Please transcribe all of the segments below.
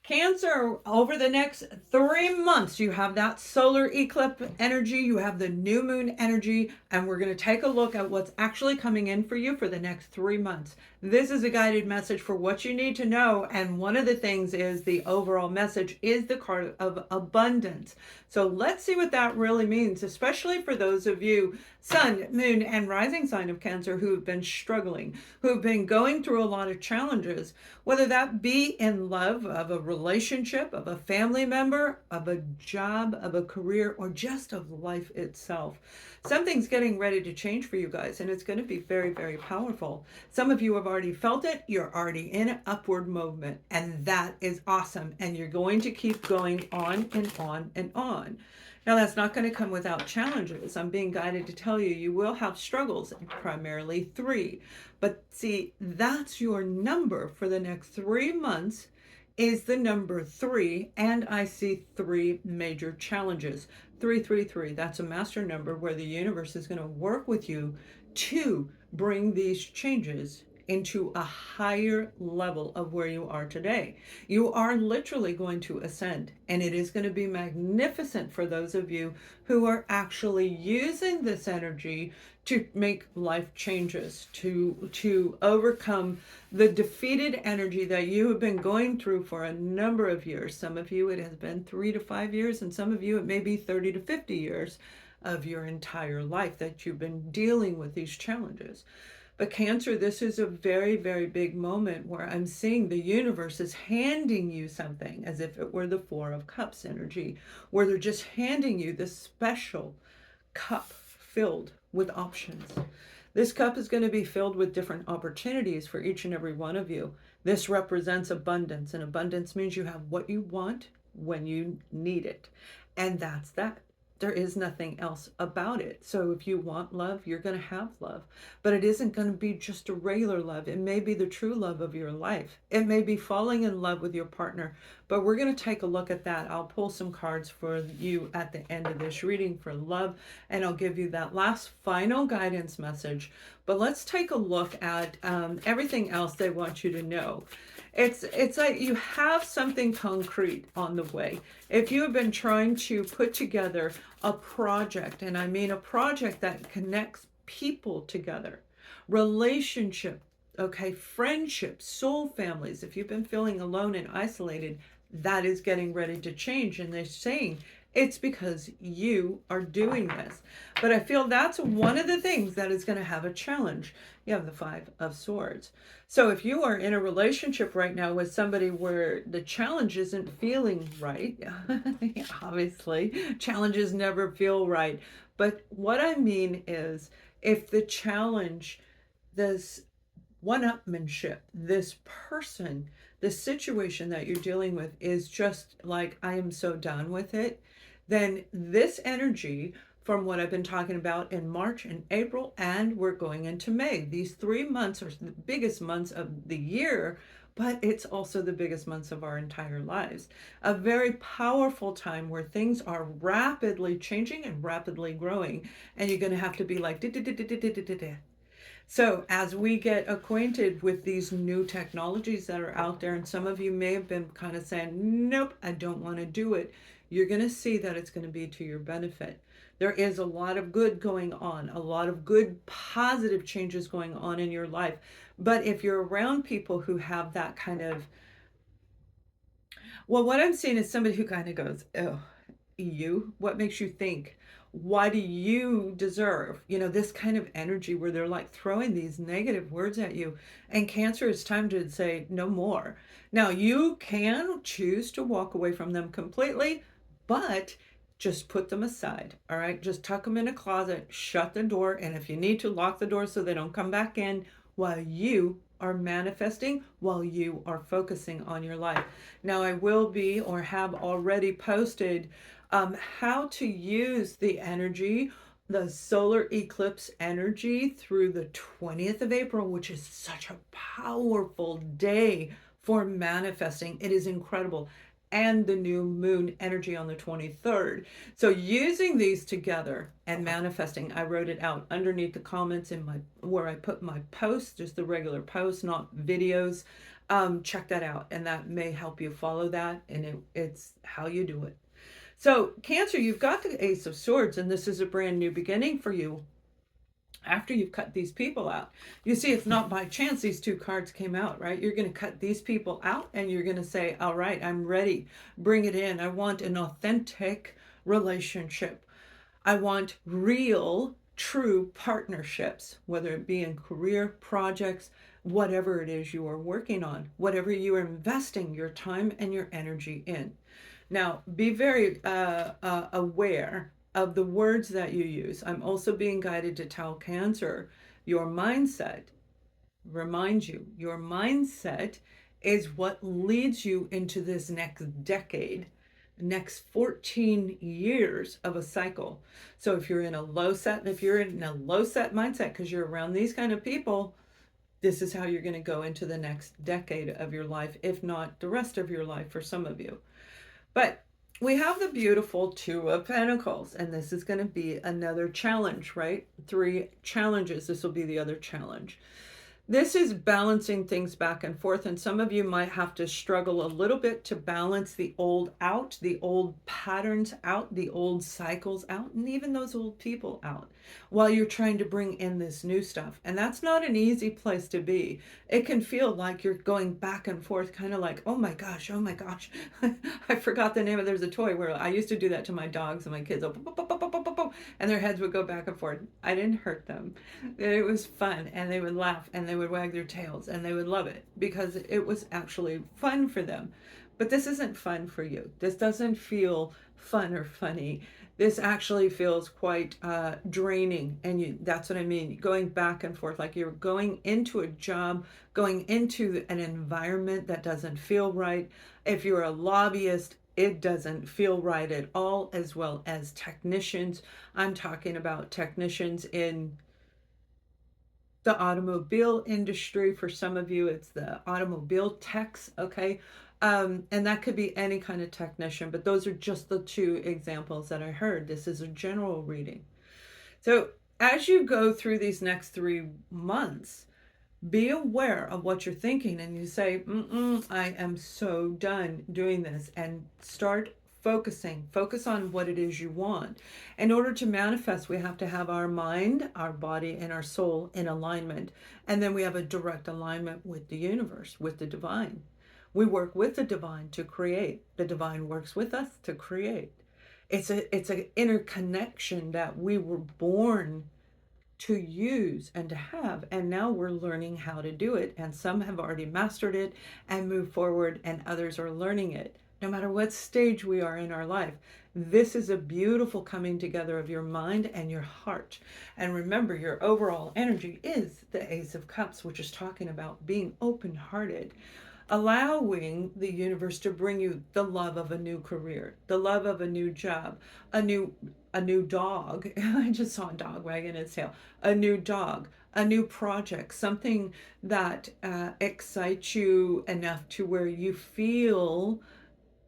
Cancer, over the next 3 months, you have that solar eclipse energy, you have the new moon energy, and we're going to take a look at what's actually coming in for you for the next 3 months. This is a guided message for what you need to know, and one of the things is the overall message is the card of abundance. So let's see what that really means, especially for those of you, sun, moon, and rising sign of Cancer, who have been struggling, who have been going through a lot of challenges, whether that be in love, of a relationship, of a family member, of a job, of a career, or just of life itself. Something's getting ready to change for you guys, and it's going to be very, very powerful. Some of you have already felt it. You're already in an upward movement, and that is awesome. And you're going to keep going on and on and on. Now, that's not going to come without challenges. I'm being guided to tell you, you will have struggles, primarily 3. But see, that's your number for the next 3 months, is the number 3. And I see 3 major challenges. 333, that's a master number where the universe is going to work with you to bring these changes into a higher level of where you are today. You are literally going to ascend, and it is going to be magnificent for those of you who are actually using this energy to make life changes, to overcome the defeated energy that you have been going through for a number of years. Some of you, it has been 3 to 5 years, and some of you, it may be 30 to 50 years of your entire life that you've been dealing with these challenges. But Cancer, this is a very, very big moment where I'm seeing the universe is handing you something, as if it were the 4 of Cups energy, where they're just handing you this special cup filled with options. This cup is going to be filled with different opportunities for each and every one of you. This represents abundance, and abundance means you have what you want when you need it. And that's that. There is nothing else about it. So if you want love, you're going to have love. But it isn't going to be just a regular love. It may be the true love of your life. It may be falling in love with your partner. But we're going to take a look at that. I'll pull some cards for you at the end of this reading for love, and I'll give you that last final guidance message. But let's take a look at everything else they want you to know. It's like you have something concrete on the way. If you have been trying to put together a project, and I mean a project that connects people together, relationship, okay, friendships, soul families, if you've been feeling alone and isolated, that is getting ready to change. And they're saying it's because you are doing this. But I feel that's one of the things that is going to have a challenge. You have the 5 of Swords. So if you are in a relationship right now with somebody where the challenge isn't feeling right, obviously, challenges never feel right. But what I mean is, if the challenge, this one-upmanship, this person, the situation that you're dealing with is just like, I am so done with it, then this energy, from what I've been talking about in March and April, and we're going into May, these 3 months are the biggest months of the year, but it's also the biggest months of our entire lives. A very powerful time where things are rapidly changing and rapidly growing, and you're going to have to be like, so as we get acquainted with these new technologies that are out there, and some of you may have been kind of saying, nope, I don't want to do it, you're going to see that it's going to be to your benefit. There is a lot of good going on, a lot of good positive changes going on in your life. But if you're around people who have that kind of, well, what I'm seeing is somebody who kind of goes, oh, you, what makes you think? Why do you deserve, this kind of energy where they're like throwing these negative words at you? And Cancer, it's time to say no more. Now, you can choose to walk away from them completely, but just put them aside. All right, just tuck them in a closet, shut the door, and if you need to, lock the door so they don't come back in while you are manifesting, while you are focusing on your life. Now, I will be, or have already posted, how to use the energy, the solar eclipse energy, through the 20th of April, which is such a powerful day for manifesting. It is incredible. And the new moon energy on the 23rd. So using these together and manifesting, I wrote it out underneath the comments in where I put my posts, just the regular posts, not videos. check that out, and that may help you follow that, and it's how you do it. So, Cancer, you've got the Ace of Swords, and this is a brand new beginning for you after you've cut these people out. You see, it's not by chance these two cards came out, right? You're going to cut these people out and you're going to say, all right, I'm ready. Bring it in. I want an authentic relationship. I want real, true partnerships, whether it be in career, projects, whatever it is you are working on, whatever you are investing your time and your energy in. Now, be very aware of the words that you use. I'm also being guided to tell Cancer, your mindset, remind you, your mindset is what leads you into this next decade, next 14 years of a cycle. So if you're in a low set mindset because you're around these kind of people, this is how you're going to go into the next decade of your life, if not the rest of your life for some of you. But we have the beautiful Two of Pentacles, and this is going to be another challenge, right? 3 challenges. This will be the other challenge. This is balancing things back and forth, and some of you might have to struggle a little bit to balance the old out, the old patterns out, the old cycles out, and even those old people out while you're trying to bring in this new stuff. And that's not an easy place to be. It can feel like you're going back and forth, kind of like, oh my gosh, I forgot the name of, there's a toy where I used to do that to my dogs and my kids, and their heads would go back and forth. I didn't hurt them. It was fun, and they would laugh and they would wag their tails and they would love it because it was actually fun for them. But this isn't fun for you. This doesn't feel fun or funny. This actually feels quite draining, and that's what I mean, going back and forth, like you're going into a job, going into an environment that doesn't feel right. If you're a lobbyist, it doesn't feel right at all, as well as technicians. I'm talking about technicians in the automobile industry. For some of you, it's the automobile techs, okay? And that could be any kind of technician, but those are just the 2 examples that I heard. This is a general reading. So as you go through these next 3 months, be aware of what you're thinking, and you say, I am so done doing this, and start focus on what it is you want. In order to manifest, we have to have our mind, our body, and our soul in alignment, and then we have a direct alignment with the universe, with the divine. We work with the divine to create. The divine works with us to create. It's an interconnection that we were born to use and to have, and now we're learning how to do it, and some have already mastered it and moved forward, and others are learning it. No matter what stage we are in our life, this is a beautiful coming together of your mind and your heart. And remember, your overall energy is the Ace of Cups, which is talking about being open-hearted, allowing the universe to bring you the love of a new career, the love of a new job, a new dog. I just saw a dog wagging its tail. A new dog, a new project, something that excites you enough to where you feel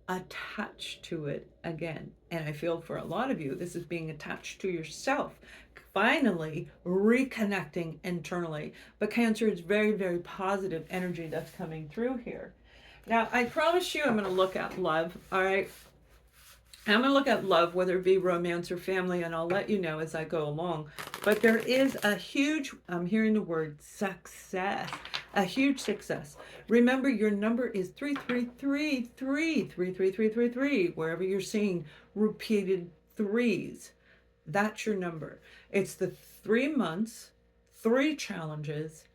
attached to it again. And I feel for a lot of you, this is being attached to yourself, finally reconnecting internally. But Cancer is very, very positive energy that's coming through here. Now, I promise you I'm going to look at love, all right? I'm going to look at love, whether it be romance or family, and I'll let you know as I go along. But there is a huge, I'm hearing the word success, a huge success. Remember, your number is 3333, 33333, wherever you're seeing repeated 3s. That's your number. It's the 3 months, 3 challenges,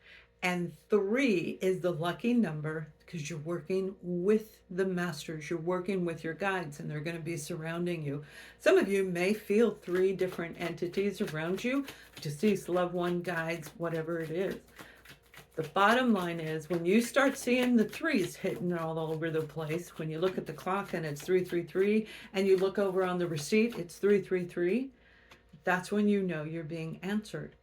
and 3 is the lucky number because you're working with the masters, you're working with your guides, and they're going to be surrounding you. Some of you may feel 3 different entities around you, deceased loved one, guides, whatever it is. The bottom line is, when you start seeing the 3s hitting all over the place, when you look at the clock and it's 333, and you look over on the receipt, it's 333, that's when you know you're being answered.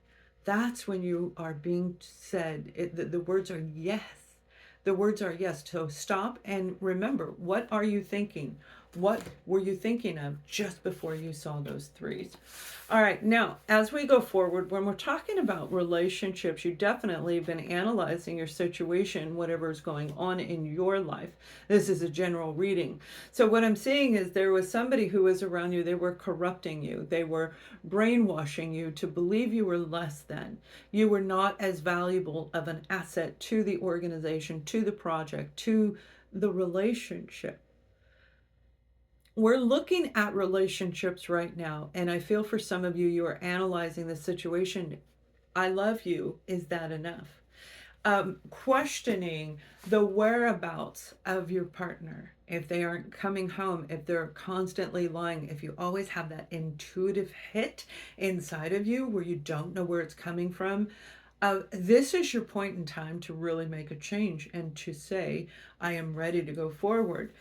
That's when you are being said, the words are yes. The words are yes. So stop and remember, what are you thinking? What were you thinking of just before you saw those threes? All right, now as we go forward, when we're talking about relationships, you definitely have been analyzing your situation, whatever is going on in your life. This is a general reading. So, what I'm seeing is there was somebody who was around you, they were corrupting you, they were brainwashing you to believe you were less than. You were not as valuable of an asset to the organization, to the project, to the relationship. We're looking at relationships right now, and I feel for some of you, you are analyzing the situation. I love you. Is that enough? Questioning the whereabouts of your partner. If they aren't coming home, if they're constantly lying, if you always have that intuitive hit inside of you where you don't know where it's coming from, this is your point in time to really make a change and to say, I am ready to go forward.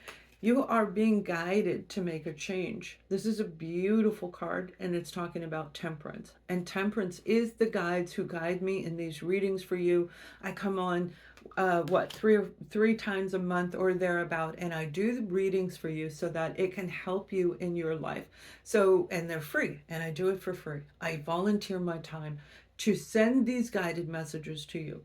You are being guided to make a change. This is a beautiful card, and it's talking about temperance. And temperance is the guides who guide me in these readings for you. I come on, three times a month or thereabout, and I do the readings for you so that it can help you in your life. So, and they're free, and I do it for free. I volunteer my time to send these guided messages to you.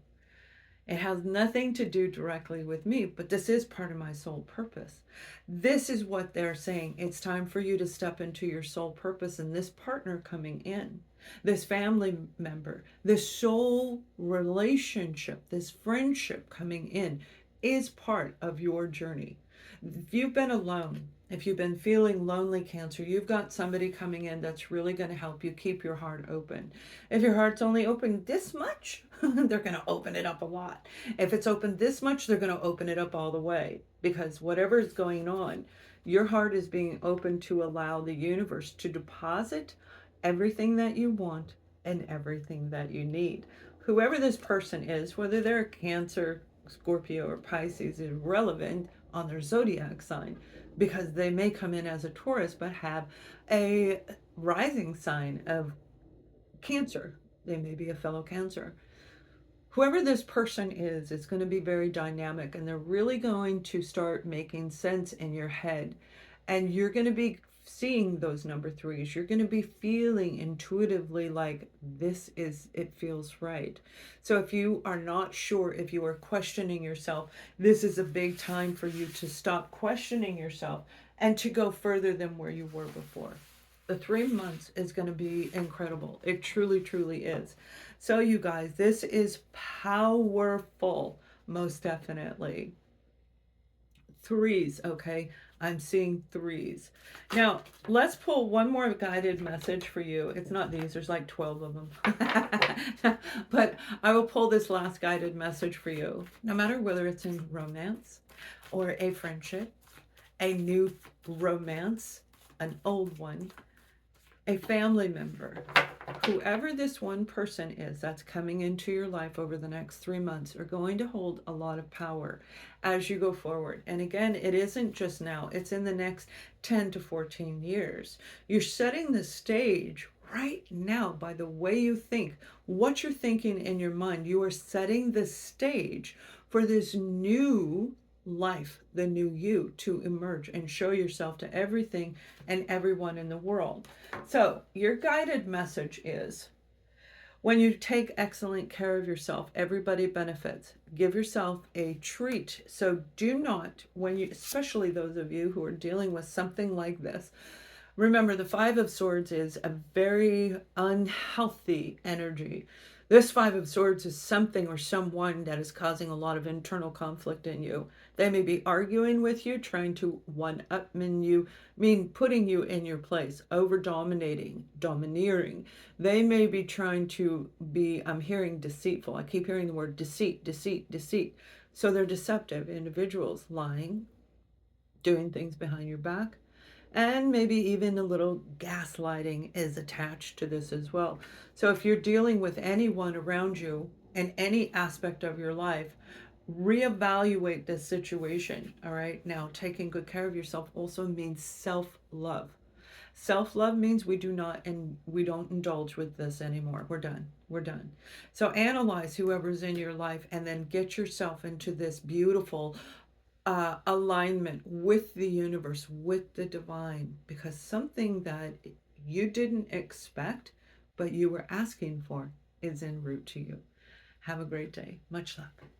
It has nothing to do directly with me, but this is part of my soul purpose. This is what they're saying. It's time for you to step into your soul purpose, and this partner coming in, this family member, this soul relationship, this friendship coming in is part of your journey. If you've been alone, if you've been feeling lonely, Cancer, you've got somebody coming in that's really going to help you keep your heart open. If your heart's only open this much, they're going to open it up a lot. If it's open this much, they're going to open it up all the way, because whatever is going on, your heart is being open to allow the universe to deposit everything that you want and everything that you need. Whoever this person is, whether they're a Cancer, Scorpio, or Pisces, is relevant on their zodiac sign, because they may come in as a Taurus but have a rising sign of Cancer. They may be a fellow Cancer. Whoever this person is, it's going to be very dynamic, and they're really going to start making sense in your head. And you're going to be seeing those number threes. You're going to be feeling intuitively like it feels right. So if you are not sure, if you are questioning yourself, this is a big time for you to stop questioning yourself and to go further than where you were before. The 3 months is going to be incredible. It truly, truly is. So, you guys, this is powerful, most definitely. Threes, okay? I'm seeing threes. Now, let's pull one more guided message for you. It's not these, there's like 12 of them. But I will pull this last guided message for you. No matter whether it's in romance or a friendship, a new romance, an old one, a family member, whoever this one person is that's coming into your life over the next 3 months are going to hold a lot of power as you go forward. And again, it isn't just now, it's in the next 10 to 14 years. You're setting the stage right now by the way you think, what you're thinking in your mind. You are setting the stage for this new life, the new you, to emerge and show yourself to everything and everyone in the world. So your guided message is, when you take excellent care of yourself, everybody benefits. Give yourself a treat. So do not, when you, especially those of you who are dealing with something like this, remember the Five of Swords is a very unhealthy energy. This Five of Swords is something or someone that is causing a lot of internal conflict in you. They may be arguing with you, trying to one-up you, putting you in your place, over-dominating, domineering. They may be trying to be, I'm hearing deceitful. I keep hearing the word deceit, deceit, deceit. So they're deceptive individuals, lying, doing things behind your back. And maybe even a little gaslighting is attached to this as well. So if you're dealing with anyone around you in any aspect of your life, reevaluate this situation. All right. Now, taking good care of yourself also means self-love. Self-love means we don't indulge with this anymore. We're done. We're done. So analyze whoever's in your life and then get yourself into this beautiful alignment with the universe, with the divine, because something that you didn't expect, but you were asking for, is en route to you. Have a great day. Much love.